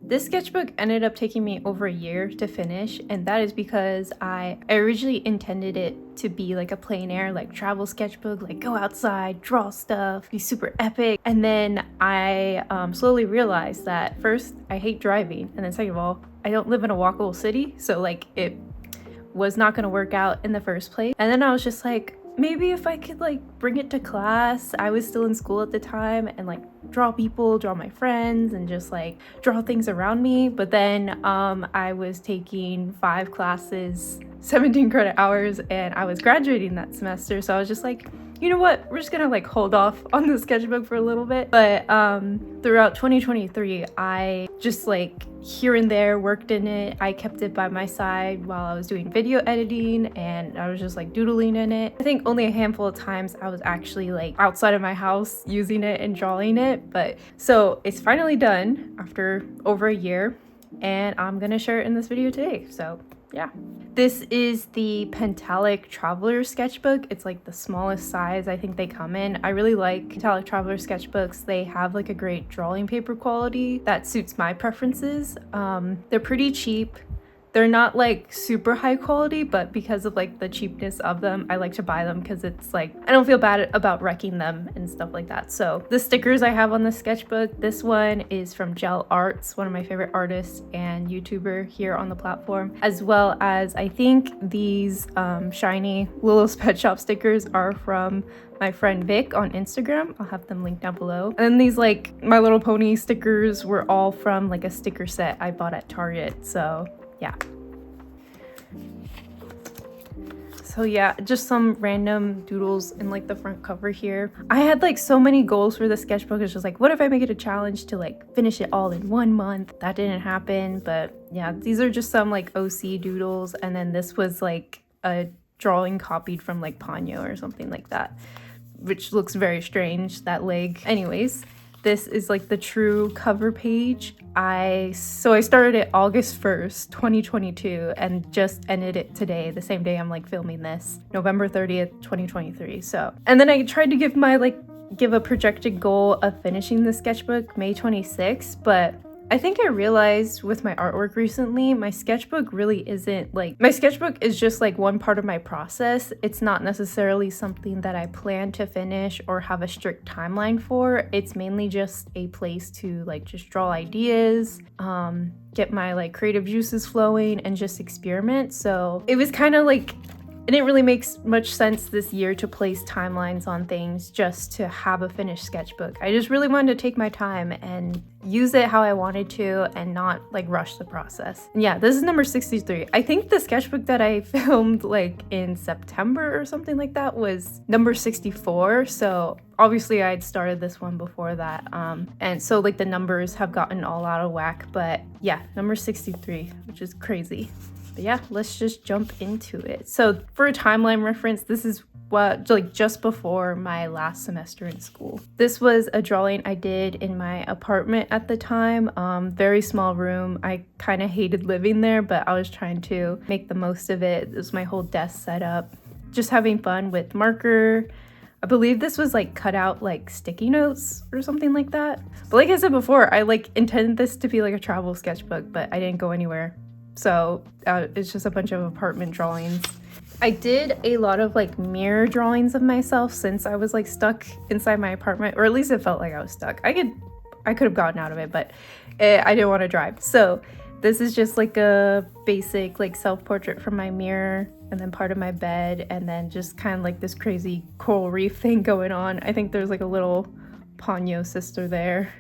This sketchbook ended up taking me over a year to finish, and that is because I originally intended it to be like a plein air, like travel sketchbook, like go outside, draw stuff, be super epic. And then I slowly realized that first, I hate driving, and then second of all, I don't live in a walkable city, so like it was not going to work out in the first place. And then I was just like, maybe if I could like bring it to class. I was still in school at the time, and like draw people, draw my friends, and just like draw things around me. But then I was taking 5 classes, 17 credit hours, and I was graduating that semester. So I was just like, you know what, we're just gonna like hold off on the sketchbook for a little bit. But throughout 2023, I just like here and there worked in it. I kept it by my side while I was doing video editing, and I was just like doodling in it. I think only a handful of times I was actually like outside of my house using it and drawing it. But so it's finally done after over a year, and I'm gonna share it in this video today. So yeah. This is the Pentallic Traveler Sketchbook. It's like the smallest size I think they come in. I really like Pentallic Traveler sketchbooks. They have like a great drawing paper quality that suits my preferences. They're pretty cheap. They're not like super high quality, but because of like the cheapness of them, I like to buy them because it's like I don't feel bad about wrecking them and stuff like that. So the stickers I have on the sketchbook, this one is from Gel Arts, one of my favorite artists and YouTuber here on the platform, as well as I think these shiny Little's Pet Shop stickers are from my friend Vic on Instagram. I'll have them linked down below. And then these like My Little Pony stickers were all from like a sticker set I bought at Target. So yeah. So yeah, just some random doodles in like the front cover here. I had like so many goals for the sketchbook. It's just like, what if I make it a challenge to like finish it all in 1 month? That didn't happen, but yeah, these are just some like OC doodles. And then this was like a drawing copied from like Ponyo or something like that, which looks very strange, that leg. Anyways, this is like the true cover page. I started it August 1st, 2022, and just ended it today, the same day I'm like filming this, November 30th, 2023. So, and then I tried to give a projected goal of finishing the sketchbook May 26th, but I think I realized with my artwork recently, my sketchbook really isn't like, my sketchbook is just like one part of my process. It's not necessarily something that I plan to finish or have a strict timeline for. It's mainly just a place to like just draw ideas, get my like creative juices flowing, and just experiment. So it was kind of like, it didn't really make much sense this year to place timelines on things just to have a finished sketchbook. I just really wanted to take my time and use it how I wanted to and not like rush the process. And yeah, this is number 63. I think the sketchbook that I filmed like in September or something like that was number 64. So obviously I'd started this one before that. And so like the numbers have gotten all out of whack, but yeah, number 63, which is crazy. But yeah, let's just jump into it. So for a timeline reference, this is what like just before my last semester in school. This was a drawing I did in my apartment at the time. Very small room. I kind of hated living there, but I was trying to make the most of it. This was my whole desk setup. Just having fun with marker. I believe this was like cut out like sticky notes or something like that. But like I said before, I like intended this to be like a travel sketchbook, but I didn't go anywhere. So it's just a bunch of apartment drawings. I did a lot of like mirror drawings of myself since I was like stuck inside my apartment, or at least it felt like I was stuck. I could have gotten out of it, but I didn't want to drive. So this is just like a basic like self-portrait from my mirror, and then part of my bed, and then just kind of like this crazy coral reef thing going on. I think there's like a little Ponyo sister there,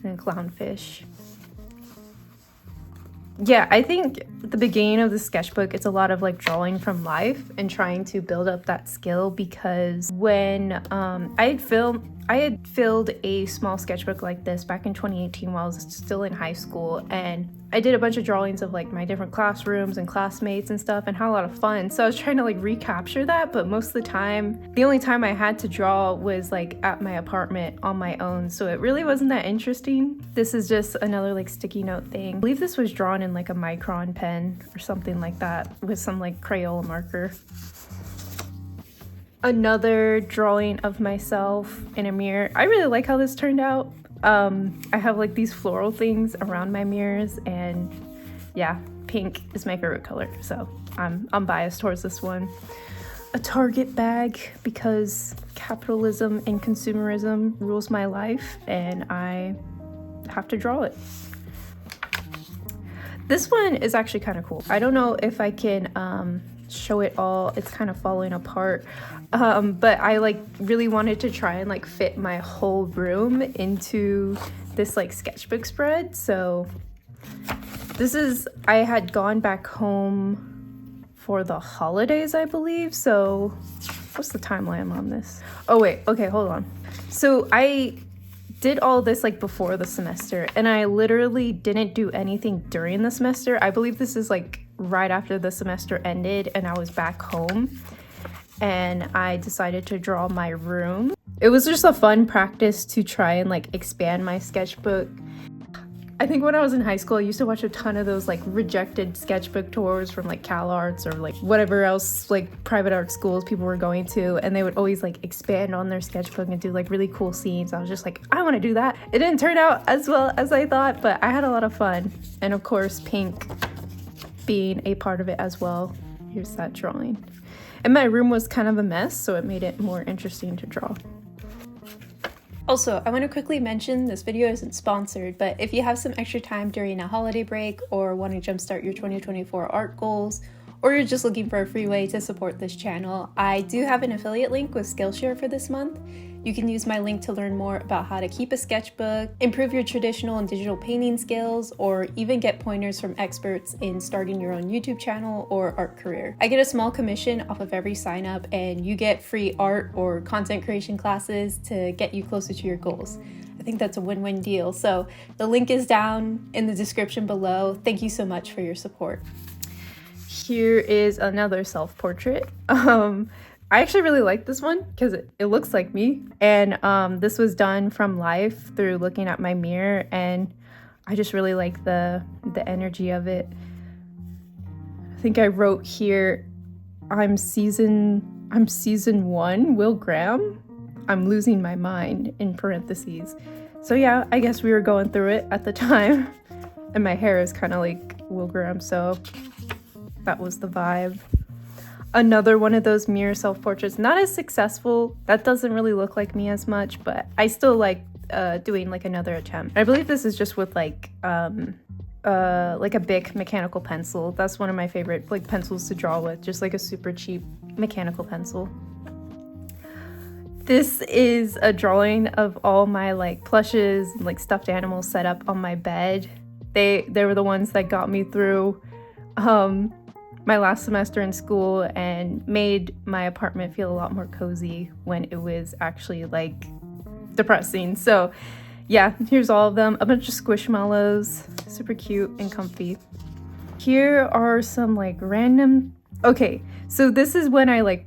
and a clownfish. Yeah, I think at the beginning of the sketchbook, it's a lot of like drawing from life and trying to build up that skill, because when I had filled a small sketchbook like this back in 2018 while I was still in high school, and I did a bunch of drawings of like my different classrooms and classmates and stuff, and had a lot of fun. So I was trying to like recapture that, but most of the time, the only time I had to draw was like at my apartment on my own. So it really wasn't that interesting. This is just another like sticky note thing. I believe this was drawn in like a Micron pen or something like that with some like Crayola marker. Another drawing of myself in a mirror. I really like how this turned out. I have like these floral things around my mirrors, and yeah, pink is my favorite color, so I'm biased towards this one. A Target bag because capitalism and consumerism rules my life and I have to draw it. This one is actually kind of cool. I don't know if I can show it all. It's kind of falling apart. But I like really wanted to try and like fit my whole room into this like sketchbook spread. So this is, I had gone back home for the holidays, I believe. So what's the timeline on this? Oh wait, okay, hold on. So I did all this like before the semester, and I literally didn't do anything during the semester. I believe this is like right after the semester ended and I was back home, and I decided to draw my room. It was just a fun practice to try and like expand my sketchbook. I think when I was in high school, I used to watch a ton of those like rejected sketchbook tours from like Cal Arts or like whatever else like private art schools people were going to, and they would always like expand on their sketchbook and do like really cool scenes. I was just like, I want to do that. It didn't turn out as well as I thought, but I had a lot of fun. And of course, pink being a part of it as well. Here's that drawing. And my room was kind of a mess, so it made it more interesting to draw. Also, I want to quickly mention this video isn't sponsored, but if you have some extra time during a holiday break or want to jumpstart your 2024 art goals, or you're just looking for a free way to support this channel, I do have an affiliate link with Skillshare for this month. You can use my link to learn more about how to keep a sketchbook, improve your traditional and digital painting skills, or even get pointers from experts in starting your own YouTube channel or art career. I get a small commission off of every sign up, and you get free art or content creation classes to get you closer to your goals. I think that's a win-win deal. So the link is down in the description below. Thank you so much for your support. Here is another self-portrait. I actually really like this one because it looks like me, and this was done from life through looking at my mirror, and I just really like the energy of it. I think I wrote here, I'm season 1, Will Graham. I'm losing my mind in parentheses. So yeah, I guess we were going through it at the time, and my hair is kind of like Will Graham, so that was the vibe. Another one of those mirror self-portraits, not as successful. That doesn't really look like me as much, but I still like doing like another attempt. I believe this is just with like a Bic mechanical pencil. That's one of my favorite like pencils to draw with, just like a super cheap mechanical pencil. This is a drawing of all my like plushes and like stuffed animals set up on my bed. They were the ones that got me through my last semester in school and made my apartment feel a lot more cozy when it was actually like depressing. So yeah, here's all of them. A bunch of squishmallows, super cute and comfy. Here are some like random, okay, so this is when I like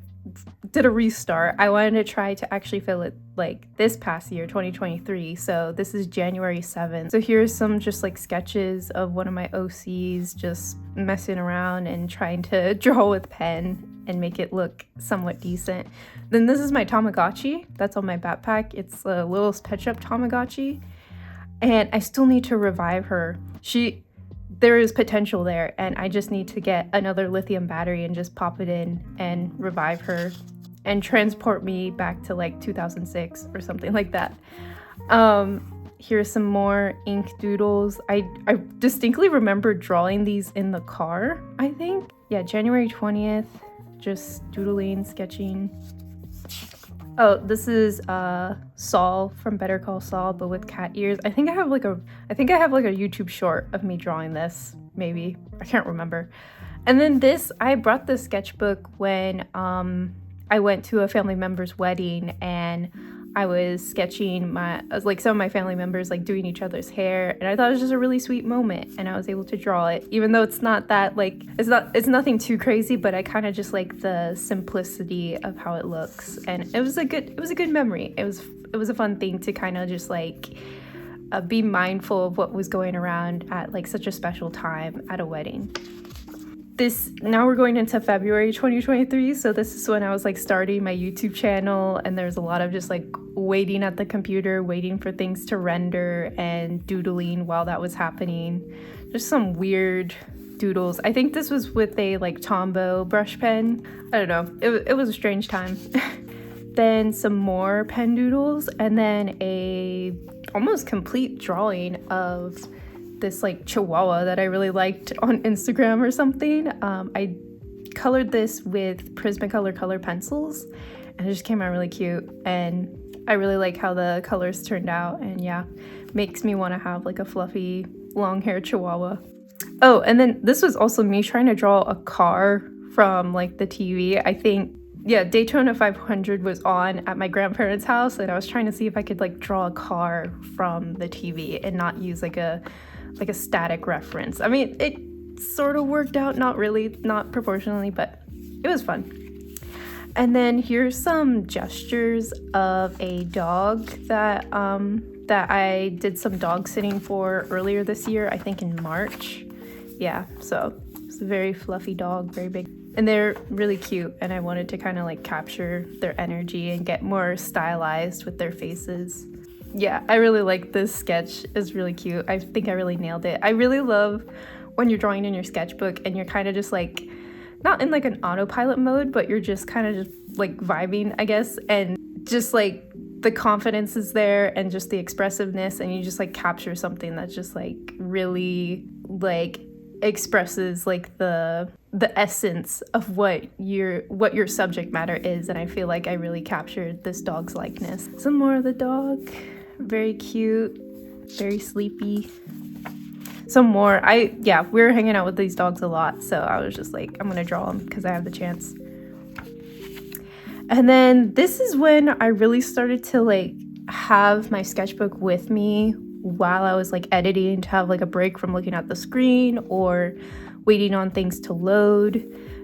did a restart. I wanted to try to actually fill it like this past year, 2023. So this is January 7th. So here's some just like sketches of one of my OCs just messing around and trying to draw with pen and make it look somewhat decent. Then this is my Tamagotchi that's on my backpack. It's a little Pet Shop Tamagotchi, and I still need to revive her. There is potential there, and I just need to get another lithium battery and just pop it in and revive her and transport me back to like 2006 or something like that. Here's some more ink doodles. I distinctly remember drawing these in the car, I think. Yeah, January 20th, just doodling, sketching. Oh, this is Saul from Better Call Saul, but with cat ears. I think I have like a YouTube short of me drawing this, maybe. I can't remember. And then this, I brought this sketchbook when I went to a family member's wedding, and I was sketching some of my family members like doing each other's hair, and I thought it was just a really sweet moment, and I was able to draw it, even though it's not that like it's nothing too crazy, but I kind of just like the simplicity of how it looks, and it was a good memory. It was a fun thing to kind of just like be mindful of what was going around at like such a special time at a wedding. now we're going into February 2023, so this is when I was like starting my YouTube channel, and there's a lot of just like waiting at the computer, waiting for things to render and doodling while that was happening. Just some weird doodles. I think this was with a like Tombow brush pen. I don't know, it was a strange time. Then some more pen doodles, and then a almost complete drawing of this like chihuahua that I really liked on Instagram or something. I colored this with Prismacolor color pencils, and it just came out really cute, and I really like how the colors turned out, and yeah, makes me want to have like a fluffy long hair chihuahua. Oh, and then this was also me trying to draw a car from like the TV. I think, yeah, Daytona 500 was on at my grandparents' house, and I was trying to see if I could like draw a car from the TV and not use like a static reference. I mean, it sort of worked out, not really, not proportionally, but it was fun. And then here's some gestures of a dog that I did some dog sitting for earlier this year, I think in March. Yeah, so it's a very fluffy dog, very big. And they're really cute, and I wanted to kind of like capture their energy and get more stylized with their faces. Yeah, I really like this sketch. It's really cute. I think I really nailed it. I really love when you're drawing in your sketchbook and you're kind of just like, not in like an autopilot mode, but you're just kind of just like vibing, I guess, and just like the confidence is there and just the expressiveness, and you just like capture something that just like really like expresses like the essence of what your subject matter is. And I feel like I really captured this dog's likeness. Some more of the dog, very cute, very sleepy. Some more. We were hanging out with these dogs a lot, so I was just like, I'm gonna draw them because I have the chance. And then this is when I really started to like have my sketchbook with me while I was like editing, to have like a break from looking at the screen or waiting on things to load.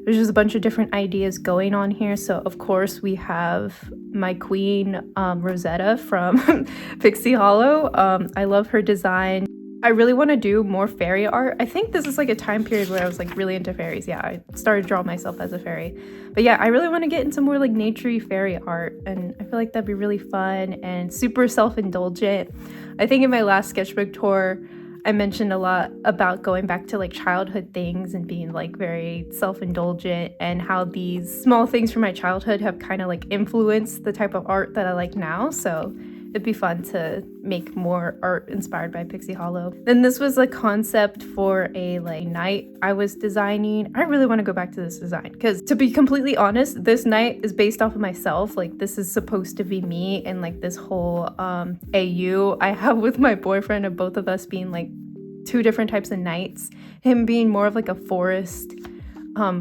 There's just a bunch of different ideas going on here. So of course we have my queen, Rosetta from Pixie Hollow. I love her design. I really want to do more fairy art. I think this is like a time period where I was like really into fairies. Yeah, I started drawing myself as a fairy. But yeah, I really want to get into more like naturey fairy art, and I feel like that'd be really fun and super self-indulgent. I think in my last sketchbook tour, I mentioned a lot about going back to like childhood things and being like very self-indulgent, and how these small things from my childhood have kind of like influenced the type of art that I like now. So it'd be fun to make more art inspired by Pixie Hollow. Then this was a concept for a like night I was designing. I really want to go back to this design because, to be completely honest, this night is based off of myself. Like, this is supposed to be me and like this whole AU I have with my boyfriend, of both of us being like two different types of knights. Him being more of like a forest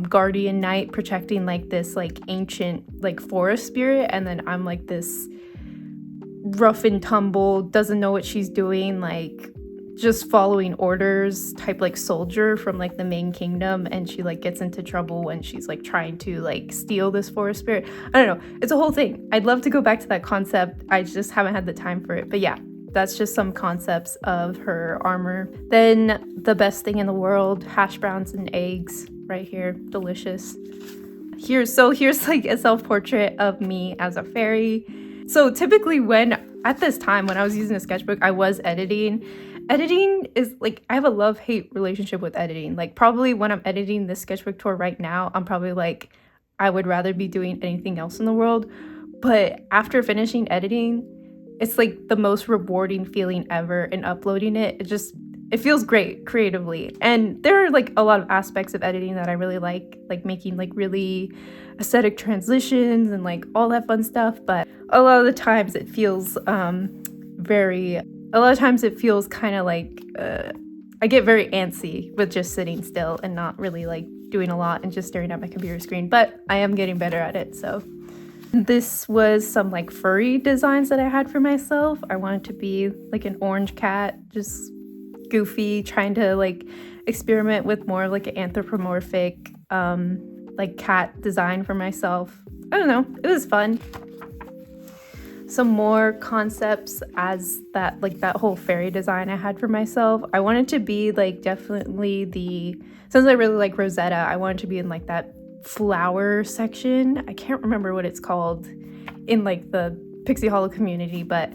guardian knight, protecting like this like ancient like forest spirit, and then I'm like this rough and tumble, doesn't know what she's doing, like just following orders type like soldier from like the main kingdom, and she like gets into trouble when she's like trying to like steal this forest spirit. I don't know, it's a whole thing. I'd love to go back to that concept, I just haven't had the time for it. But yeah, that's just some concepts of her armor. Then the best thing in the world, hash browns and eggs right here, delicious. Here's like a self-portrait of me as a fairy. So typically at this time when I was using a sketchbook, I was editing. Editing is like, I have a love-hate relationship with editing. Like, probably when I'm editing this sketchbook tour right now, I'm probably like, I would rather be doing anything else in the world. But after finishing editing, it's like the most rewarding feeling ever, and uploading it feels great creatively. And there are like a lot of aspects of editing that I really like making like really aesthetic transitions and like all that fun stuff. But a lot of the times it feels kind of like I get very antsy with just sitting still and not really like doing a lot and just staring at my computer screen. But I am getting better at it. So this was some like furry designs that I had for myself. I wanted to be like an orange cat, just goofy, trying to like experiment with more like an anthropomorphic like cat design for myself. I don't know, it was fun. some more concepts as that, like that whole fairy design I had for myself. I wanted to be like definitely since I really like Rosetta, I wanted to be in like that flower section. I can't remember what it's called in like the Pixie Hollow community, but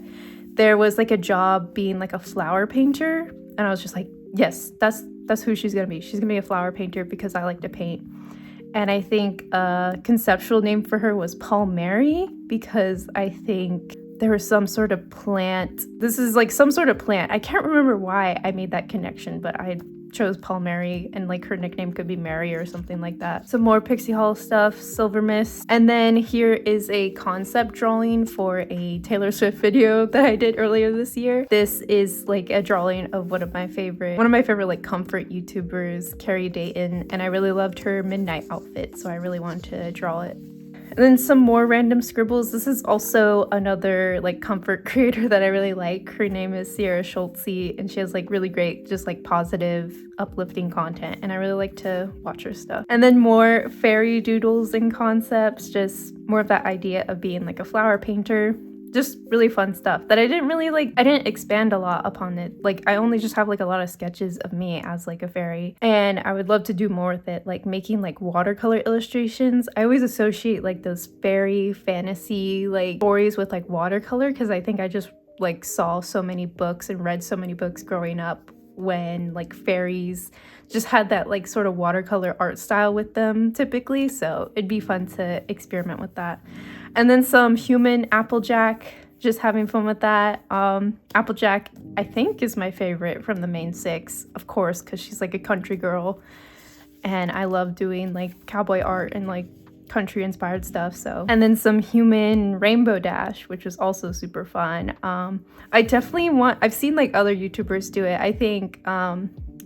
there was like a job being like a flower painter, and I was just like, yes, that's who she's gonna be. She's gonna be a flower painter because I like to paint. And I think a conceptual name for her was Palmary, because I think there was some sort of plant. This is like some sort of plant. I can't remember why I made that connection, but I chose Palmary, and like her nickname could be Mary or something like that. Some more Pixie Hall stuff, Silver Mist. And then here is a concept drawing for a Taylor Swift video that I did earlier this year. This is like a drawing of one of my favorite like comfort YouTubers, Carrie Dayton, and I really loved her midnight outfit, so I really wanted to draw it. And then some more random scribbles. This is also another like comfort creator that I really like. Her name is Sierra Schultze, and she has like really great, just like positive, uplifting content, and I really like to watch her stuff. And then more fairy doodles and concepts, just more of that idea of being like a flower painter. Just really fun stuff that I didn't expand a lot upon it. Like I only just have like a lot of sketches of me as like a fairy, and I would love to do more with it, like making like watercolor illustrations. I always associate like those fairy fantasy like stories with like watercolor, because I think I just like saw so many books and read so many books growing up when like fairies just had that like sort of watercolor art style with them typically, so it'd be fun to experiment with that. And then some human Applejack, just having fun with that. Applejack, I think, is my favorite from the main 6, of course, because she's like a country girl, and I love doing like cowboy art and like country inspired stuff. So, and then some human Rainbow Dash, which was also super fun. I've seen like other YouTubers do it. I think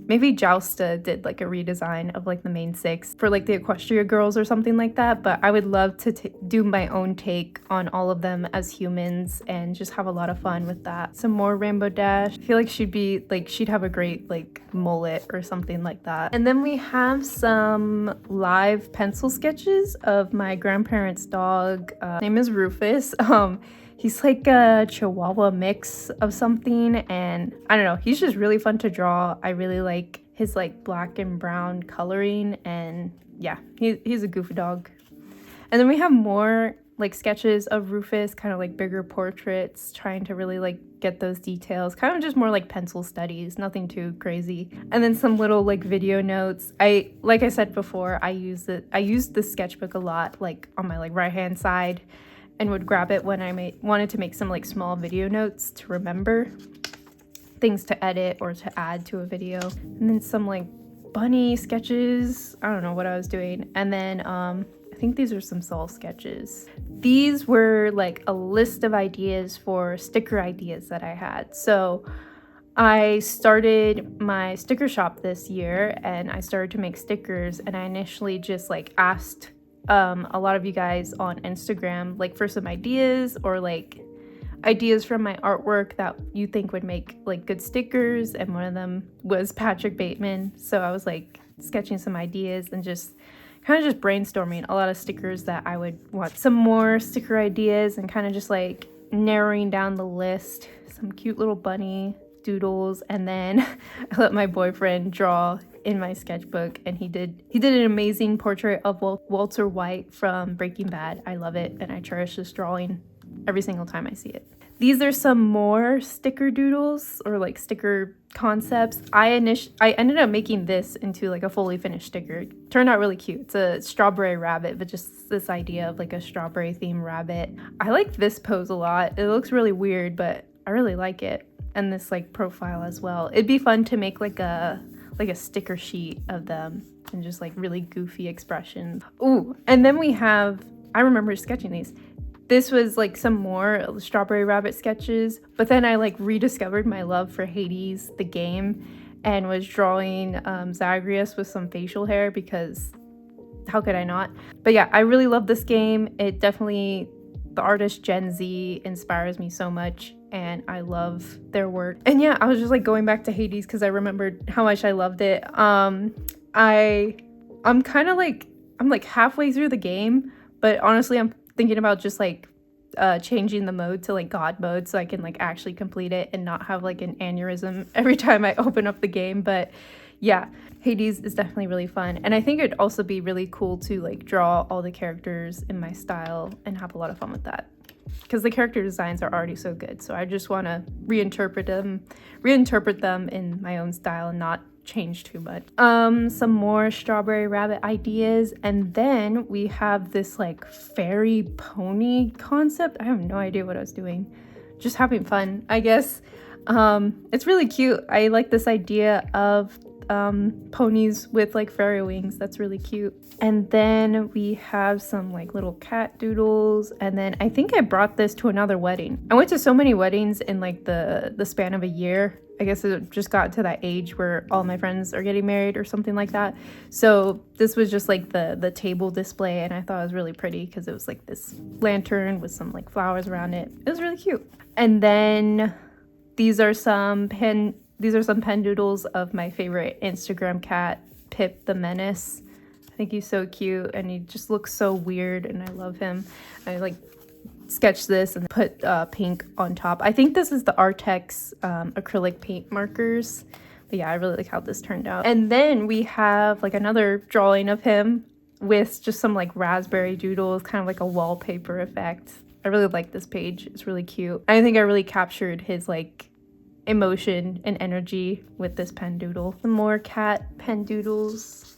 maybe Jousta did like a redesign of like the main 6 for like the Equestria girls or something like that, but I would love to do my own take on all of them as humans and just have a lot of fun with that. Some more Rainbow Dash. I feel like she'd have a great like mullet or something like that. And then we have some live pencil sketches of my grandparents' dog. His name is Rufus. He's like a Chihuahua mix of something, and I don't know, he's just really fun to draw. I really like his like black and brown coloring, and yeah, he's a goofy dog. And then we have more like sketches of Rufus, kind of like bigger portraits, trying to really like get those details, kind of just more like pencil studies, nothing too crazy. And then some little like video notes. Like I said before, I used the sketchbook a lot, like on my like right hand side, and would grab it when I wanted to make some like small video notes to remember things to edit or to add to a video. And then some like bunny sketches. I don't know what I was doing. And then I think these are some Saul sketches. These were like a list of ideas for sticker ideas that I had. So I started my sticker shop this year, and I started to make stickers, and I initially just like asked a lot of you guys on Instagram like for some ideas, or like ideas from my artwork that you think would make like good stickers, and one of them was Patrick Bateman. So I was like sketching some ideas and just kind of just brainstorming a lot of stickers that I would want. Some more sticker ideas and kind of just like narrowing down the list. Some cute little bunny doodles, and then I let my boyfriend draw in my sketchbook, and he did an amazing portrait of Walter White from Breaking Bad. I love it, and I cherish this drawing every single time I see it. These are some more sticker doodles, or like sticker concepts. I ended up making this into like a fully finished sticker. It turned out really cute. It's a strawberry rabbit, but just this idea of like a strawberry themed rabbit. I like this pose a lot. It looks really weird, but I really like it. And this like profile as well. It'd be fun to make like a sticker sheet of them and just like really goofy expressions. Ooh, and then I remember sketching these. This was like some more strawberry rabbit sketches, but then I like rediscovered my love for Hades, the game, and was drawing Zagreus with some facial hair, because how could I not? But yeah, I really love this game. It definitely, the artist Gen Z inspires me so much, and I love their work. And yeah, I was just like going back to Hades because I remembered how much I loved it. I'm like halfway through the game, but honestly I'm thinking about just like changing the mode to like God mode so I can like actually complete it and not have like an aneurysm every time I open up the game. But yeah, Hades is definitely really fun. And I think it'd also be really cool to like draw all the characters in my style and have a lot of fun with that, because the character designs are already so good. So I just want to reinterpret them in my own style and not change too much. Some more strawberry rabbit ideas, and then we have this like fairy pony concept. I have no idea what I was doing, just having fun, I guess. It's really cute. I like this idea of ponies with like fairy wings. That's really cute. And then we have some like little cat doodles, and then I think I brought this to another wedding. I went to so many weddings in like the span of a year. I guess it just got to that age where all my friends are getting married or something like that. So this was just like the table display, and I thought it was really pretty because it was like this lantern with some like flowers around it. It was really cute. And then these are some pen doodles of my favorite Instagram cat, Pip the Menace. I think he's so cute and he just looks so weird and I love him. I like sketched this and put pink on top. I think this is the Artex acrylic paint markers. But yeah, I really like how this turned out. And then we have like another drawing of him with just some like raspberry doodles, kind of like a wallpaper effect. I really like this page. It's really cute. I think I really captured his like emotion and energy with this pen doodle. Some more cat pen doodles.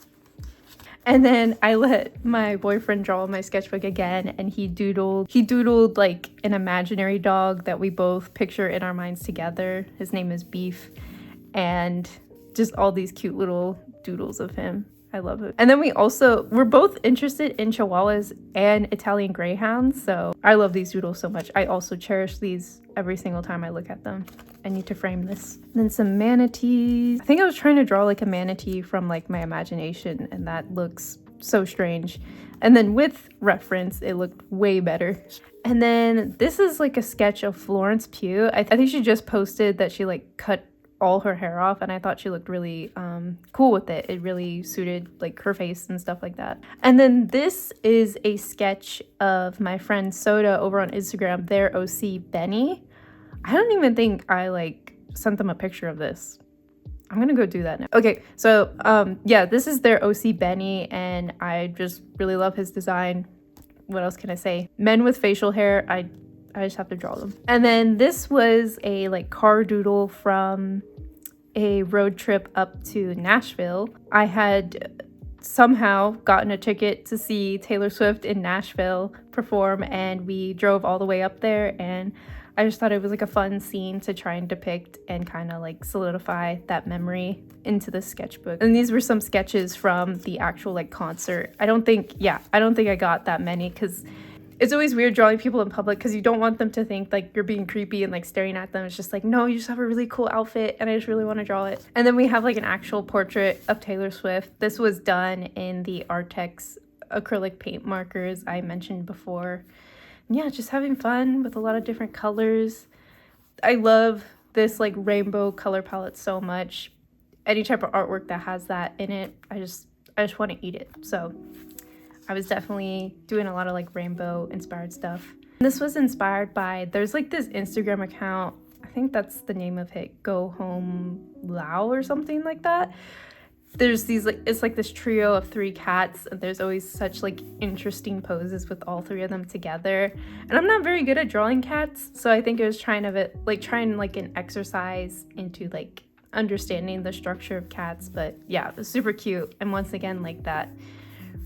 And then I let my boyfriend draw my sketchbook again, and he doodled like an imaginary dog that we both picture in our minds together. His name is Beef, and just all these cute little doodles of him. I love it. And then we're both interested in Chihuahuas and Italian Greyhounds, so I love these doodles so much. I also cherish these every single time I look at them. I need to frame this. Then some manatees. I think I was trying to draw like a manatee from like my imagination, and that looks so strange. And then with reference, it looked way better. And then this is like a sketch of Florence Pugh. I think she just posted that she like cut all her hair off, and I thought she looked really cool with it. It really suited like her face and stuff like that. And then this is a sketch of my friend Soda over on Instagram, their OC Benny. I don't even think I like sent them a picture of this. I'm gonna go do that now. Okay, so yeah, this is their OC Benny, and I just really love his design. What else can I say? Men with facial hair, I just have to draw them. And then this was a like car doodle from a road trip up to Nashville. I had somehow gotten a ticket to see Taylor Swift in Nashville perform, and we drove all the way up there, and I just thought it was like a fun scene to try and depict and kind of like solidify that memory into the sketchbook. And these were some sketches from the actual like concert. I don't think I got that many, because it's always weird drawing people in public because you don't want them to think like you're being creepy and like staring at them. It's just like, no, you just have a really cool outfit and I just really want to draw it. And then we have like an actual portrait of Taylor Swift. This was done in the Artex acrylic paint markers I mentioned before. Yeah, just having fun with a lot of different colors. I love this like rainbow color palette so much. Any type of artwork that has that in it, I just want to eat it. So I was definitely doing a lot of like rainbow inspired stuff. This was inspired by, there's like this Instagram account, I think that's the name of it, Go Home Lao or something like that. There's these like, it's like this trio of 3 cats, and there's always such like interesting poses with all 3 of them together. And I'm not very good at drawing cats, so I think it was trying like an exercise into like understanding the structure of cats. But yeah, it was super cute. And once again, like that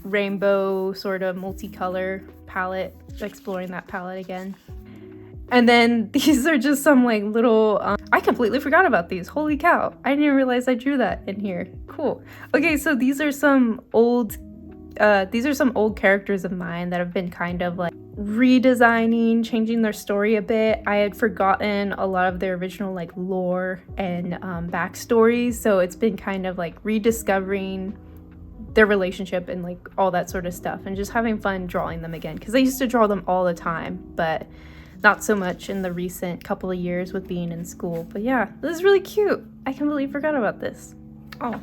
rainbow sort of multicolor palette, exploring that palette again. And then these are just some like little, I completely forgot about these. Holy cow. I didn't even realize I drew that in here. Cool. Okay, so these are some old characters of mine that have been kind of like redesigning, changing their story a bit. I had forgotten a lot of their original like lore and backstories. So it's been kind of like rediscovering their relationship and like all that sort of stuff, and just having fun drawing them again, because I used to draw them all the time, but not so much in the recent couple of years with being in school. But yeah, this is really cute. I completely forgot about this. Oh,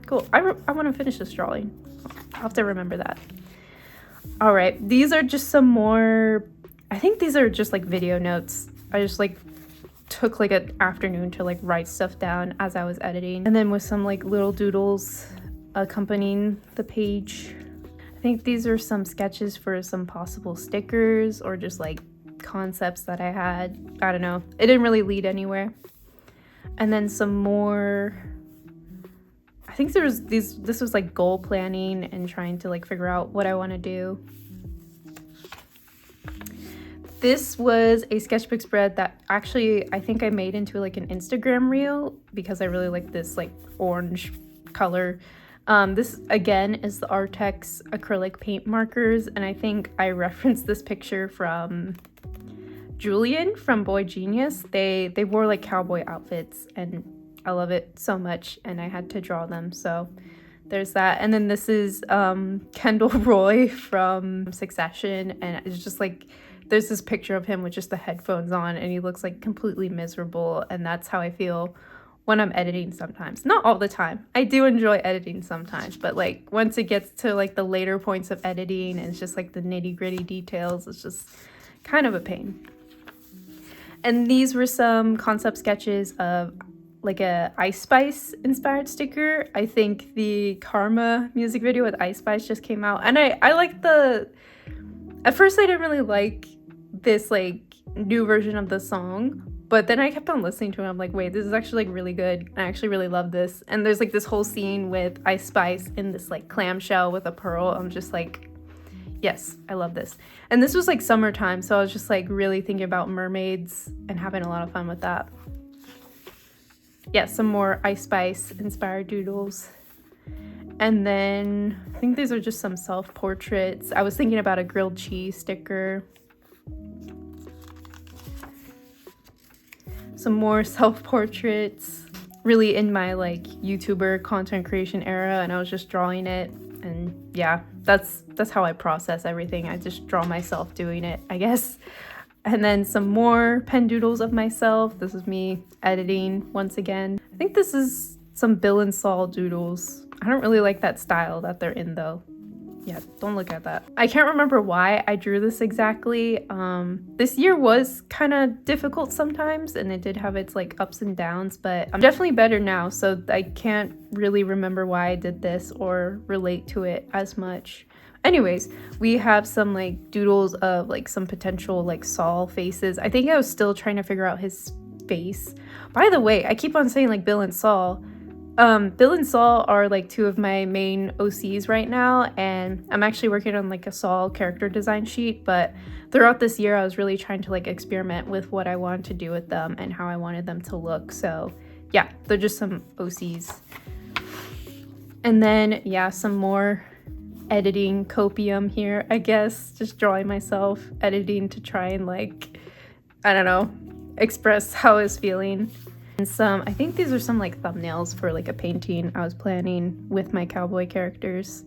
cool. I want to finish this drawing. I'll have to remember that. All right, these are just some more, I think these are just like video notes. I just like took like an afternoon to like write stuff down as I was editing, and then with some like little doodles accompanying the page. I think these are some sketches for some possible stickers or just like concepts that I had. I don't know, it didn't really lead anywhere. And then some more, I think this was like goal planning and trying to like figure out what I want to do. This was a sketchbook spread that actually I think I made into like an Instagram reel because I really like this like orange color. This again is the Artex acrylic paint markers, and I think I referenced this picture from Julian from Boy Genius. They wore like cowboy outfits and I love it so much, and I had to draw them, so there's that. And then this is Kendall Roy from Succession, and it's just like there's this picture of him with just the headphones on and he looks like completely miserable, and that's how I feel when I'm editing sometimes. Not all the time. I do enjoy editing sometimes, but like once it gets to like the later points of editing and it's just like the nitty-gritty details, it's just kind of a pain. And these were some concept sketches of like a Ice Spice inspired sticker. I think the Karma music video with Ice Spice just came out, and I like at first I didn't really like this like new version of the song, but then I kept on listening to it. I'm like, wait, this is actually like really good. I actually really love this. And there's like this whole scene with Ice Spice in this like clamshell with a pearl. I'm just like, yes, I love this. And this was like summertime, so I was just like really thinking about mermaids and having a lot of fun with that. Yeah, some more Ice Spice inspired doodles. And then I think these are just some self-portraits. I was thinking about a grilled cheese sticker. Some more self-portraits, really in my like YouTuber content creation era, and I was just drawing it. And yeah, that's how I process everything. I just draw myself doing it, I guess. And then some more pen doodles of myself. This is me editing once again. I think this is some Bill and Saul doodles. I don't really like that style that they're in though. Yeah, don't look at that. I can't remember why I drew this exactly. This year was kind of difficult sometimes, and it did have its like ups and downs, but I'm definitely better now, so I can't really remember why I did this or relate to it as much. Anyways, we have some like doodles of like some potential like Saul faces. I think I was still trying to figure out his face. By the way, I keep on saying like Bill and Saul. Bill and Saul are like two of my main OCs right now, and I'm actually working on like a Saul character design sheet, but throughout this year I was really trying to like experiment with what I wanted to do with them and how I wanted them to look. So yeah, they're just some OCs. And then yeah, some more editing copium here, I guess, just drawing myself, editing to try and like, I don't know, express how I was feeling. And some, I think these are some like thumbnails for like a painting I was planning with my cowboy characters.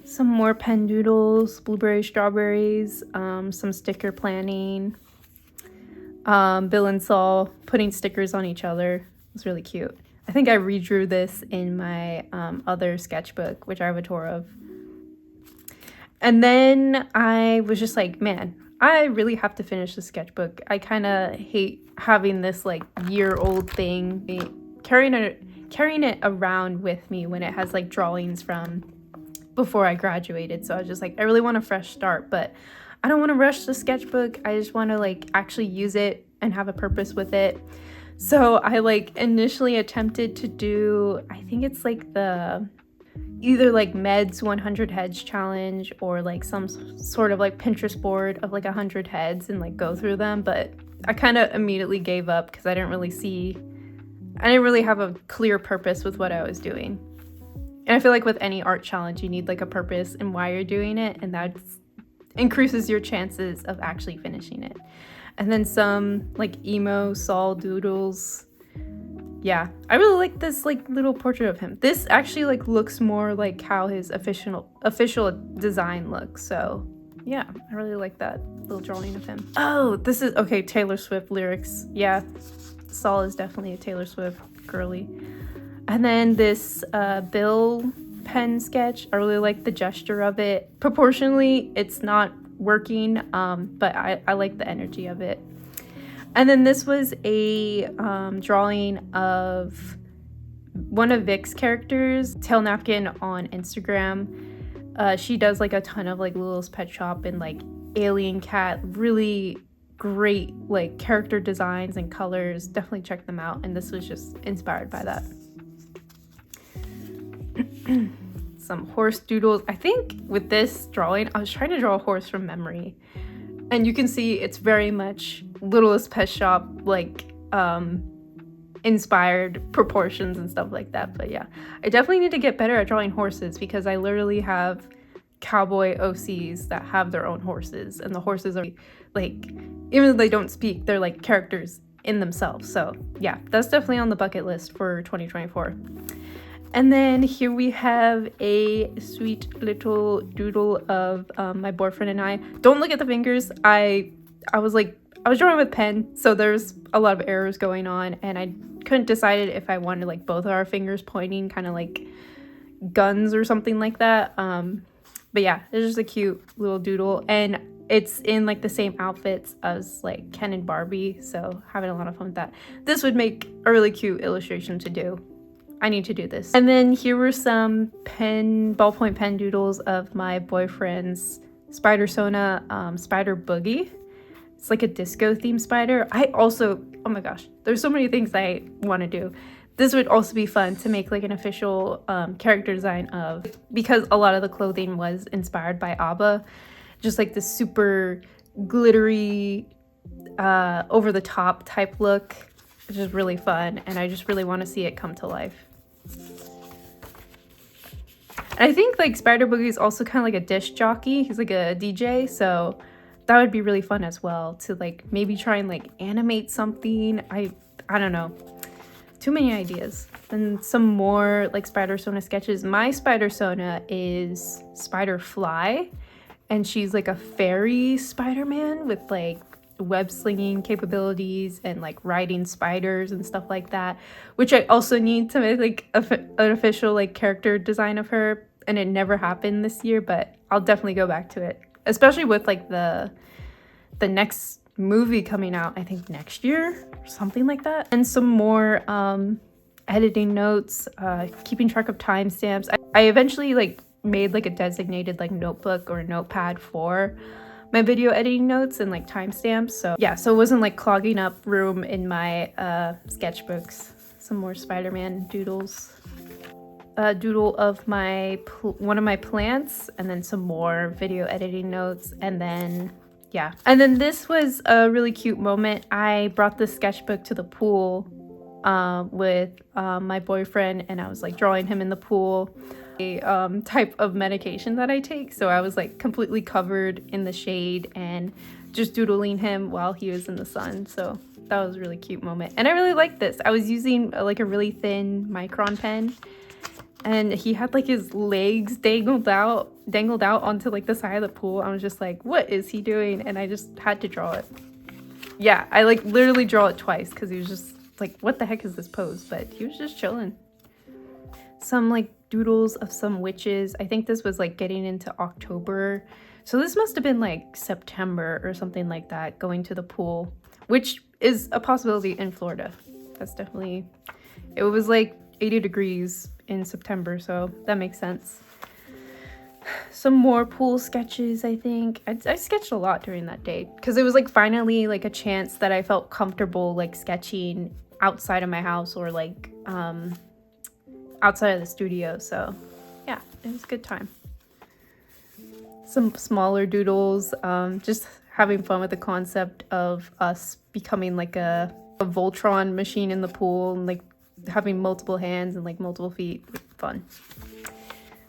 Some more pen doodles, blueberries, strawberries, some sticker planning. Bill and Saul putting stickers on each other. It was really cute. I think I redrew this in my other sketchbook, which I have a tour of. And then I was just like, man, I really have to finish the sketchbook. I kind of hate having this like year-old thing, carrying it around with me when it has like drawings from before I graduated. So I was just like, I really want a fresh start, but I don't want to rush the sketchbook. I just want to like actually use it and have a purpose with it. So I like initially attempted to do, I think it's like the either like Med's 100 heads challenge or like some sort of like Pinterest board of like 100 heads and like go through them, but I kind of immediately gave up because I didn't really have a clear purpose with what I was doing. And I feel like with any art challenge you need like a purpose and why you're doing it, and that increases your chances of actually finishing it. And then some like emo Saul doodles. Yeah, I really like this like little portrait of him. This actually like looks more like how his official design looks. So yeah, I really like that little drawing of him. Oh, this is okay. Taylor Swift lyrics. Yeah, Saul is definitely a Taylor Swift girly. And then this Bill pen sketch. I really like the gesture of it. Proportionally, it's not working, but I like the energy of it. And then this was a drawing of one of Vic's characters, Tail Napkin, on Instagram. She does like a ton of like Littlest Pet Shop and like Alien Cat, really great like character designs and colors. Definitely check them out, and this was just inspired by that. Some horse doodles. I think with this drawing I was trying to draw a horse from memory, and you can see it's very much Littlest Pet Shop like inspired proportions and stuff like that. But yeah, I definitely need to get better at drawing horses, because I literally have cowboy OCs that have their own horses, and the horses are like, even though they don't speak, they're like characters in themselves. So yeah, that's definitely on the bucket list for 2024. And then here we have a sweet little doodle of my boyfriend and I. Don't look at the fingers. I was drawing with pen, so there's a lot of errors going on, and I couldn't decide if I wanted like both of our fingers pointing, kind of like guns or something like that. But yeah, it's just a cute little doodle, and it's in like the same outfits as like Ken and Barbie, so having a lot of fun with that. This would make a really cute illustration to do. I need to do this. And then here were some ballpoint pen doodles of my boyfriend's Spider Sona Spider Boogie. It's like a disco themed spider. I also, oh my gosh, there's so many things I want to do. This would also be fun to make like an official character design of, because a lot of the clothing was inspired by ABBA. Just like this super glittery, over the top type look. It's just really fun, and I just really want to see it come to life. And I think like Spider Boogie is also kind of like a disc jockey. He's like a DJ, so that would be really fun as well to like maybe try and like animate something. I don't know. Too many ideas. And some more like Spider Sona sketches. My Spider Sona is Spider Fly, and she's like a fairy Spider-Man with like web slinging capabilities and like riding spiders and stuff like that, which I also need to make like an official like character design of her, and it never happened this year, but I'll definitely go back to it, especially with like the next movie coming out, I think next year or something like that. And some more editing notes, keeping track of timestamps. I eventually like made like a designated like notebook or notepad for my video editing notes and like timestamps. So yeah, so it wasn't like clogging up room in my sketchbooks. Some more Spider-Man doodles. A doodle of one of my plants, and then some more video editing notes, and then yeah. And then this was a really cute moment. I brought this sketchbook to the pool with my boyfriend, and I was like drawing him in the pool. A type of medication that I take, so I was like completely covered in the shade and just doodling him while he was in the sun. So that was a really cute moment, and I really liked this. I was using like a really thin Micron pen, and he had like his legs dangled out onto like the side of the pool. I was just like, what is he doing? And I just had to draw it. Yeah, I like literally draw it twice because he was just like, what the heck is this pose? But he was just chilling. Some like doodles of some witches. I think this was like getting into October, so this must have been like September or something like that, going to the pool, which is a possibility in Florida. That's definitely, it was like 80 degrees in September, so that makes sense. Some more pool sketches. I think I sketched a lot during that day because it was like finally like a chance that I felt comfortable like sketching outside of my house or like outside of the studio. So yeah, it was a good time. Some smaller doodles, just having fun with the concept of us becoming like a Voltron machine in the pool, and like having multiple hands and like multiple feet. Fun.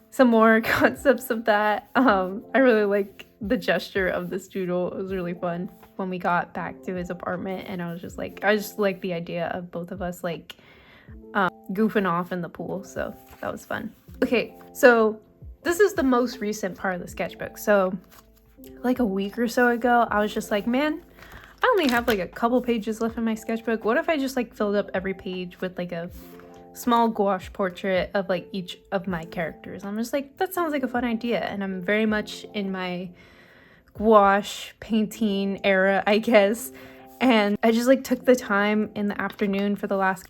Some more concepts of that. I really like the gesture of this doodle. It was really fun when we got back to his apartment, and I just like the idea of both of us like goofing off in the pool, so that was fun. Okay, so this is the most recent part of the sketchbook. So like a week or so ago, I was just like, man, I only have like a couple pages left in my sketchbook. What if I just like filled up every page with like a small gouache portrait of like each of my characters? I'm just like, that sounds like a fun idea, and I'm very much in my gouache painting era, I guess. And I just like took the time in the afternoon for the last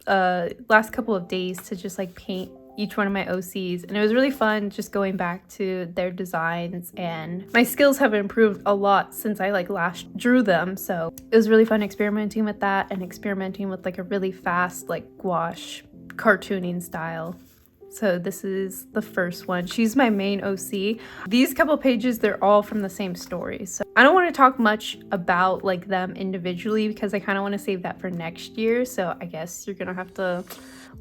couple of days to just like paint each one of my OCs, and it was really fun just going back to their designs, and my skills have improved a lot since I like last drew them, so it was really fun experimenting with that and experimenting with like a really fast like gouache cartooning style. So this is the first one. She's my main OC. These couple pages, they're all from the same story. So I don't want to talk much about like them individually because I kind of want to save that for next year. So I guess you're gonna have to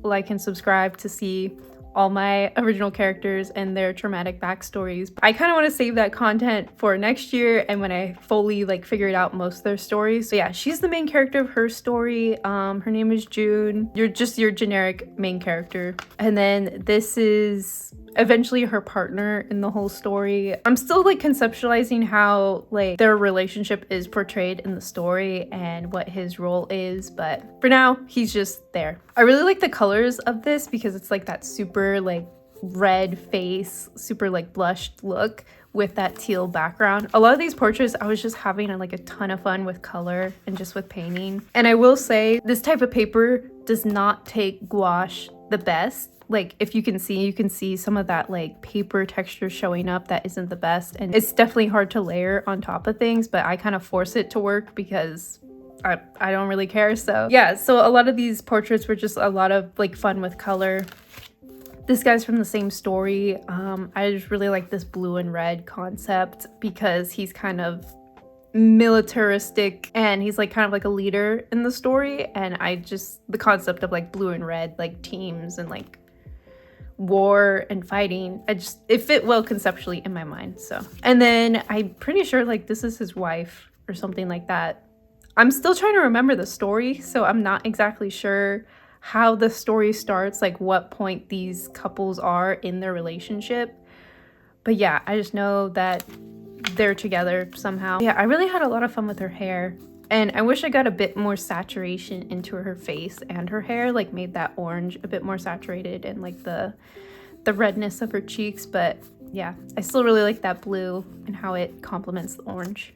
like and subscribe to see all my original characters and their traumatic backstories. I kind of want to save that content for next year and when I fully like figured out most of their stories. So yeah, she's the main character of her story. Her name is June. You're just your generic main character. And then this is eventually her partner in the whole story. I'm still like conceptualizing how like their relationship is portrayed in the story and what his role is, but for now he's just there. I really like the colors of this because it's like that super like red face, super like blushed look with that teal background. A lot of these portraits I was just having like a ton of fun with color and just with painting. And I will say this type of paper does not take gouache the best. Like if you can see some of that like paper texture showing up that isn't the best, and it's definitely hard to layer on top of things, but I kind of force it to work because I don't really care. So yeah, so a lot of these portraits were just a lot of like fun with color. This guy's from the same story. I just really like this blue and red concept because he's kind of militaristic and he's like kind of like a leader in the story, and the concept of like blue and red like teams and like war and fighting, it fit well conceptually in my mind. So, and then I'm pretty sure like this is his wife or something like that. I'm still trying to remember the story, so I'm not exactly sure how the story starts, like what point these couples are in their relationship. But yeah, I just know that they're together somehow. Yeah, I really had a lot of fun with her hair. And I wish I got a bit more saturation into her face and her hair, like made that orange a bit more saturated and like the redness of her cheeks. But yeah, I still really like that blue and how it complements the orange.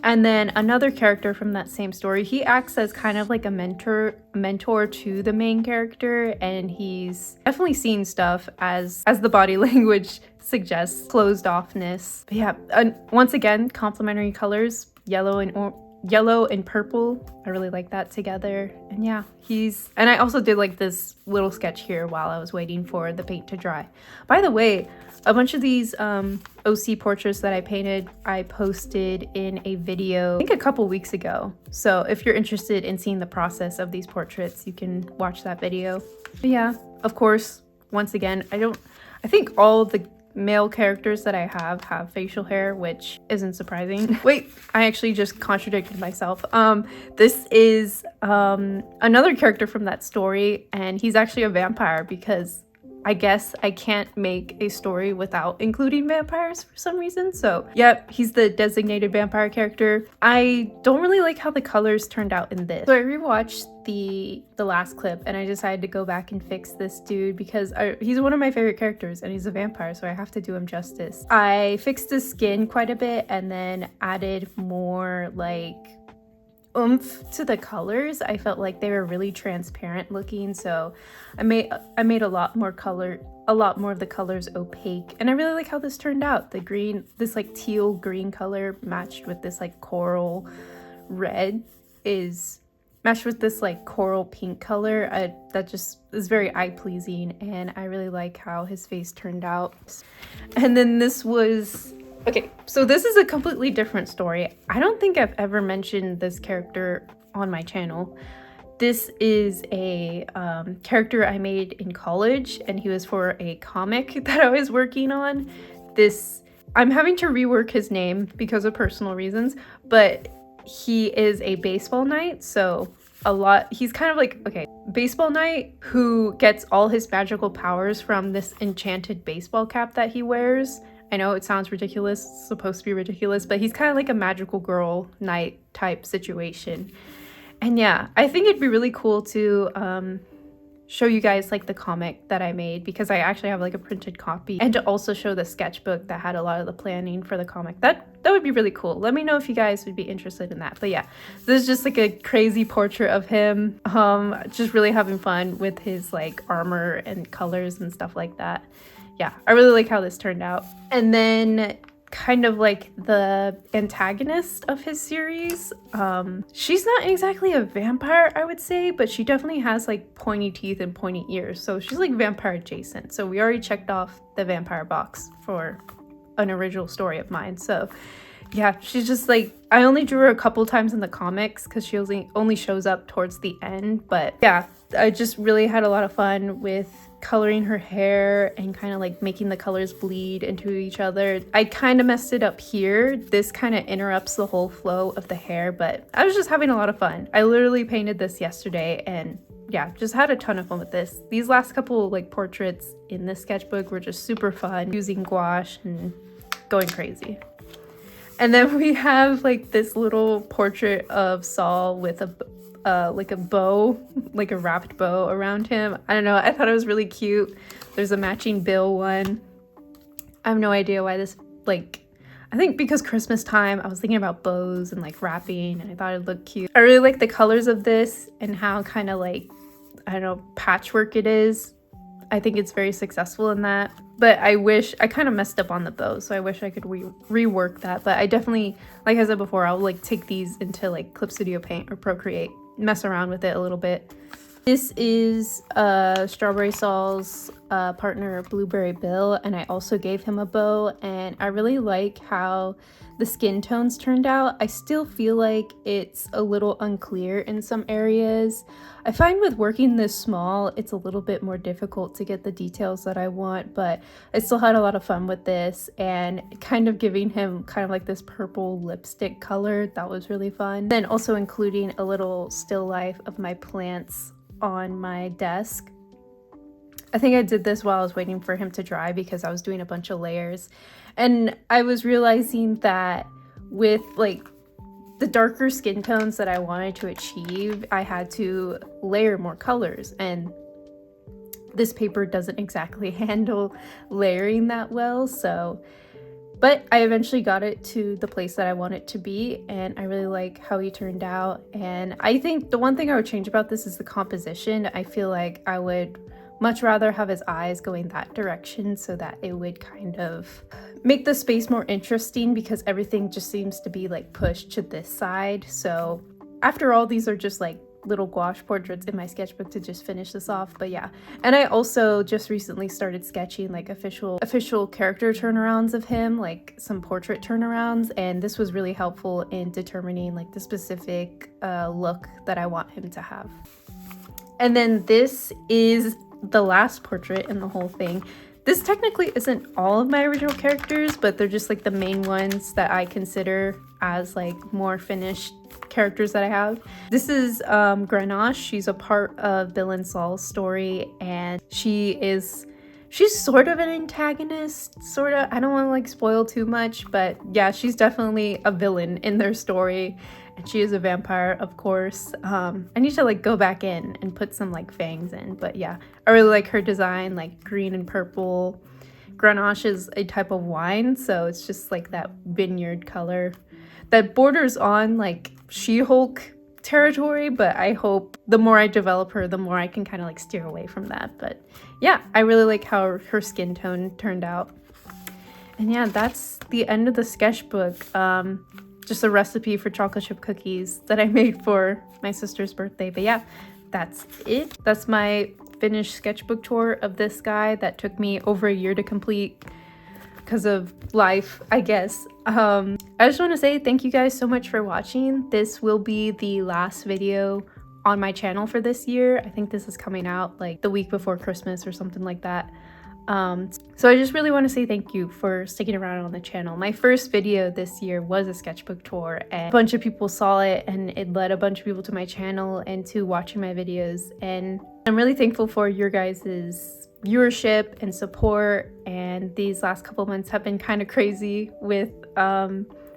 And then another character from that same story, he acts as kind of like a mentor to the main character, and he's definitely seen stuff as the body language suggests, closed offness. But yeah, once again, complementary colors, yellow and purple. I really like that together. And yeah, and I also did like this little sketch here while I was waiting for the paint to dry. By the way, a bunch of these OC portraits that I painted, I posted in a video, I think a couple weeks ago. So if you're interested in seeing the process of these portraits, you can watch that video. But yeah, of course, once again, I think all the male characters that I have facial hair, which isn't surprising. Wait, I actually just contradicted myself. This is another character from that story, and he's actually a vampire because I guess I can't make a story without including vampires for some reason. So yep, he's the designated vampire character. I don't really like how the colors turned out in this. So I rewatched the last clip and I decided to go back and fix this dude because he's one of my favorite characters and he's a vampire, so I have to do him justice. I fixed his skin quite a bit and then added more like oomph to the colors. I felt like they were really transparent looking, so I made a lot more of the colors opaque, and I really like how this turned out. The green, this like teal green color matched with this like coral red is matched with this like coral pink color. That just is very eye-pleasing, and I really like how his face turned out. And then this was okay, so this is a completely different story. I don't think I've ever mentioned this character on my channel. This is a character I made in college, and he was for a comic that I was working on. I'm having to rework his name because of personal reasons, but he is a baseball knight, so he's kind of like, okay, baseball knight who gets all his magical powers from this enchanted baseball cap that he wears. I know it sounds ridiculous, it's supposed to be ridiculous, but he's kind of like a magical girl knight type situation. And yeah, I think it'd be really cool to show you guys like the comic that I made, because I actually have like a printed copy, and to also show the sketchbook that had a lot of the planning for the comic. That would be really cool. Let me know if you guys would be interested in that. But yeah, this is just like a crazy portrait of him, just really having fun with his like armor and colors and stuff like that. Yeah, I really like how this turned out. And then kind of like the antagonist of his series, she's not exactly a vampire, I would say, but she definitely has like pointy teeth and pointy ears, so she's like vampire adjacent. So we already checked off the vampire box for an original story of mine. So yeah, she's just like, I only drew her a couple times in the comics because she only shows up towards the end. But yeah, I just really had a lot of fun with coloring her hair and kind of like making the colors bleed into each other. I kind of messed it up here. This kind of interrupts the whole flow of the hair, but I was just having a lot of fun. I literally painted this yesterday and yeah, just had a ton of fun with this. These last couple like portraits in this sketchbook were just super fun, using gouache and going crazy. And then we have like this little portrait of Saul with like a bow, like a wrapped bow around him. I don't know, I thought it was really cute. There's a matching bill one. I have no idea why this, like, I think because Christmas time, I was thinking about bows and like wrapping, and I thought it'd look cute. I really like the colors of this and how kind of like, I don't know, patchwork it is. I think it's very successful in that. But I kind of messed up on the bow, so I wish I could rework that. But I definitely, like I said before, I'll like take these into like Clip Studio Paint or Procreate, mess around with it a little bit. This is Strawberry Saul's partner, Blueberry Bill, and I also gave him a bow, and I really like how the skin tones turned out. I still feel like it's a little unclear in some areas. I find with working this small, it's a little bit more difficult to get the details that I want, but I still had a lot of fun with this, and kind of giving him kind of like this purple lipstick color. That was really fun. Then also including a little still life of my plants on my desk. I think I did this while I was waiting for him to dry because I was doing a bunch of layers, and I was realizing that with like the darker skin tones that I wanted to achieve, I had to layer more colors, and this paper doesn't exactly handle layering that well. So, but I eventually got it to the place that I want it to be, and I really like how he turned out. And I think the one thing I would change about this is the composition. I feel like I would much rather have his eyes going that direction so that it would kind of make the space more interesting, because everything just seems to be like pushed to this side. So after all, these are just like little gouache portraits in my sketchbook to just finish this off. But yeah, and I also just recently started sketching like official character turnarounds of him, like some portrait turnarounds, and this was really helpful in determining like the specific look that I want him to have. And then this is the last portrait in the whole thing. This technically isn't all of my original characters, but they're just like the main ones that I consider as like more finished characters that I have. This is Gouache. She's a part of Bill and Saul's story, and she's sort of an antagonist, sort of. I don't want to like spoil too much, but yeah, she's definitely a villain in their story. And she is a vampire, of course. I need to like go back in and put some like fangs in, but yeah, I really like her design, like green and purple. Grenache is a type of wine, so it's just like that vineyard color that borders on like She-Hulk territory, but I hope the more I develop her, the more I can kind of like steer away from that. But yeah, I really like how her skin tone turned out. And yeah, that's the end of the sketchbook. Just a recipe for chocolate chip cookies that I made for my sister's birthday. But yeah, that's it. That's my finished sketchbook tour of this guy that took me over a year to complete because of life, I guess. I just want to say thank you guys so much for watching. This will be the last video on my channel for this year. I think this is coming out like the week before Christmas or something like that. So I just really want to say thank you for sticking around on the channel. My first video this year was a sketchbook tour, and a bunch of people saw it, and it led a bunch of people to my channel and to watching my videos. And I'm really thankful for your guys's viewership and support. And these last couple months have been kind of crazy with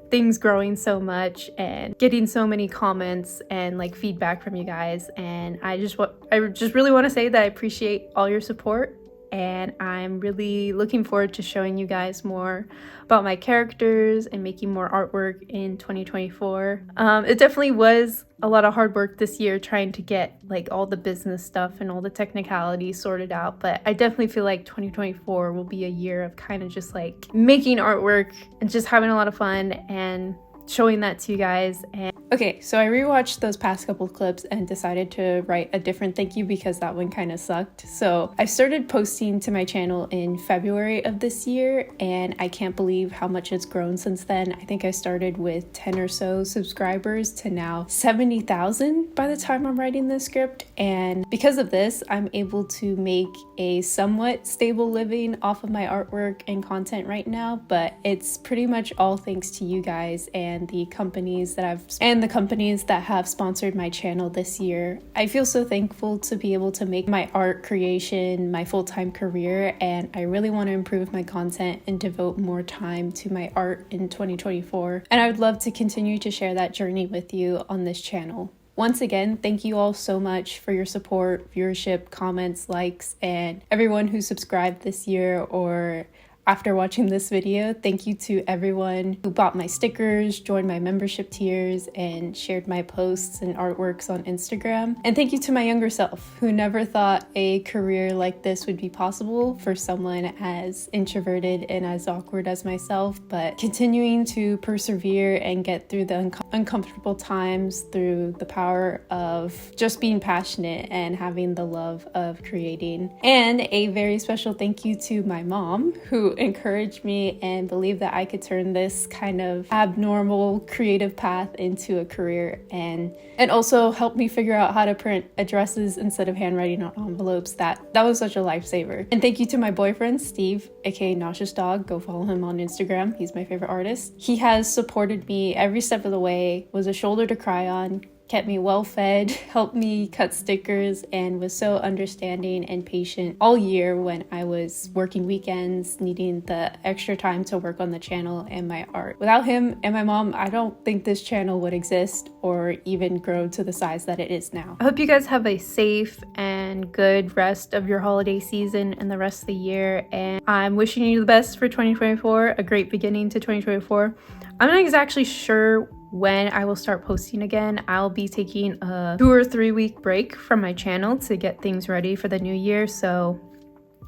things growing so much and getting so many comments and like feedback from you guys. And I just really want to say that I appreciate all your support, and I'm really looking forward to showing you guys more about my characters and making more artwork in 2024. It definitely was a lot of hard work this year trying to get like all the business stuff and all the technicalities sorted out, but I definitely feel like 2024 will be a year of kind of just like making artwork and just having a lot of fun and showing that to you guys. And okay, so I rewatched those past couple clips and decided to write a different thank you because that one kind of sucked. So I started posting to my channel in February of this year, and I can't believe how much it's grown since then. I think I started with 10 or so subscribers to now 70,000 by the time I'm writing this script. And because of this, I'm able to make a somewhat stable living off of my artwork and content right now, but it's pretty much all thanks to you guys and the companies that have sponsored my channel this year. I feel so thankful to be able to make my art creation my full-time career, and I really want to improve my content and devote more time to my art in 2024. And I would love to continue to share that journey with you on this channel. Once again, thank you all so much for your support, viewership, comments, likes, and everyone who subscribed this year or after watching this video. Thank you to everyone who bought my stickers, joined my membership tiers, and shared my posts and artworks on Instagram. And thank you to my younger self, who never thought a career like this would be possible for someone as introverted and as awkward as myself, but continuing to persevere and get through the uncomfortable times through the power of just being passionate and having the love of creating. And a very special thank you to my mom, who encouraged me and believed that I could turn this kind of abnormal creative path into a career, and also helped me figure out how to print addresses instead of handwriting on envelopes. That was such a lifesaver. And thank you to my boyfriend Steve, aka Nauseous Dog. Go follow him on Instagram. He's my favorite artist. He has supported me every step of the way, was a shoulder to cry on, kept me well fed, helped me cut stickers, and was so understanding and patient all year when I was working weekends, needing the extra time to work on the channel and my art. Without him and my mom, I don't think this channel would exist or even grow to the size that it is now. I hope you guys have a safe and good rest of your holiday season and the rest of the year, and I'm wishing you the best for 2024, a great beginning to 2024. I'm not exactly sure when I will start posting again. I'll be taking a 2 or 3 week break from my channel to get things ready for the new year. So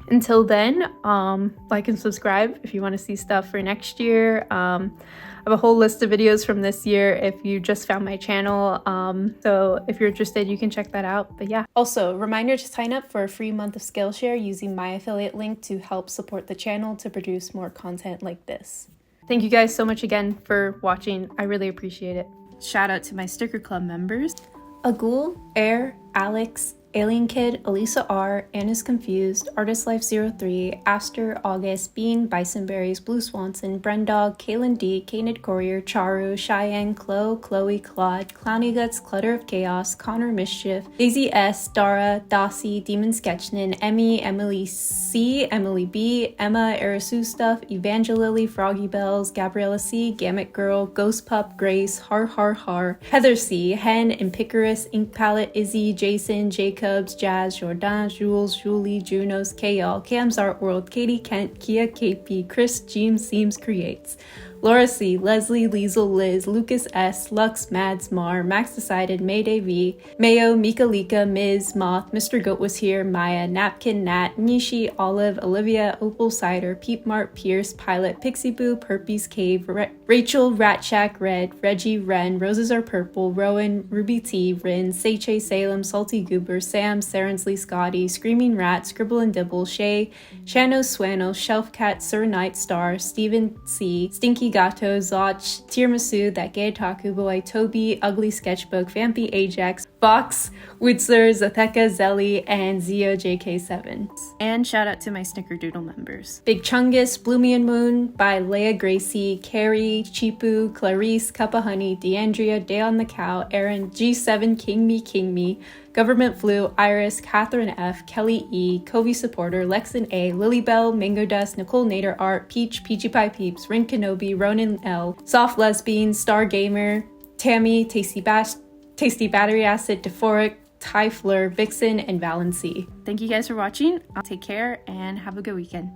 until then, like and subscribe if you want to see stuff for next year. I have a whole list of videos from this year if you just found my channel. So if you're interested, you can check that out. But yeah. Also, reminder to sign up for a free month of Skillshare using my affiliate link to help support the channel to produce more content like this. Thank you guys so much again for watching. I really appreciate it. Shout out to my Sticker Club members: Agul, Air, Alex, Alien Kid, Elisa R, Anna's Confused, Artist Life 03, Aster, August, Bean, Bisonberries, Blue Swanson, Brendog, Kaylin D, Canid Courier, Charu, Cheyenne, Chloe, Claude, Clowny Guts, Clutter of Chaos, Connor Mischief, Daisy S, Dara, Dossie, Demon Sketchnin, Emmy, Emily C, Emily B, Emma, Arisu Stuff, Evangelily, Froggy Bells, Gabriella C, Gamut Girl, Ghost Pup, Grace, Har, Heather C, Hen, Impicarus, Ink Palette, Izzy, Jason, Jacob, Jazz, Jordan, Jules, Julie, Junos, K.L., Cam's Art World, Katie Kent, Kia KP, Chris, James Seams Creates, Laura C, Leslie, Liesel, Liz, Lucas S, Lux, Mads, Mar, Max Decided, Mayday V, Mayo, Mika Lika, Ms, Moth, Mr. Goat Was Here, Maya, Napkin, Nat, Nishi, Olive, Olivia, Opal Cider, Peep Mart, Pierce, Pilot, Pixie Boo, Herpes Cave, Rachel, Rat Shack, Red, Reggie, Ren, Roses Are Purple, Rowan, Ruby T, Rin, Seiche, Salem, Salty Goober, Sam, Sarensley, Scotty, Screaming Rat, Scribble and Dibble, Shay, Shano, Swano, Shelf Cat, Sir Night Star, Stephen C, Stinky Gato, Zoch, Tiramisu, That Gay Otaku Boy, Toby, Ugly Sketchbook, Vampy Ajax, Box, Witzler, Zatheka, Zelly, and Zio JK7. And shout out to my Snickerdoodle members: Big Chungus, Bloomy and Moon by Leia Gracie, Carrie, Chipu, Clarice, Cup of Honey, Deandria, Day on the Cow, Aaron, G7, King Me, Government Flu, Iris, Catherine F, Kelly E, Covey Supporter, Lexan A, Lilybell, Mango Dust, Nicole Nader Art, Peach, Peachy Pie Peeps, Rin Kenobi, Ronan L, Soft Lesbian, Star Gamer, Tammy, Tasty Battery Acid, Dephoric, Tyfler, Vixen, and Valency. Thank you guys for watching. Take care and have a good weekend.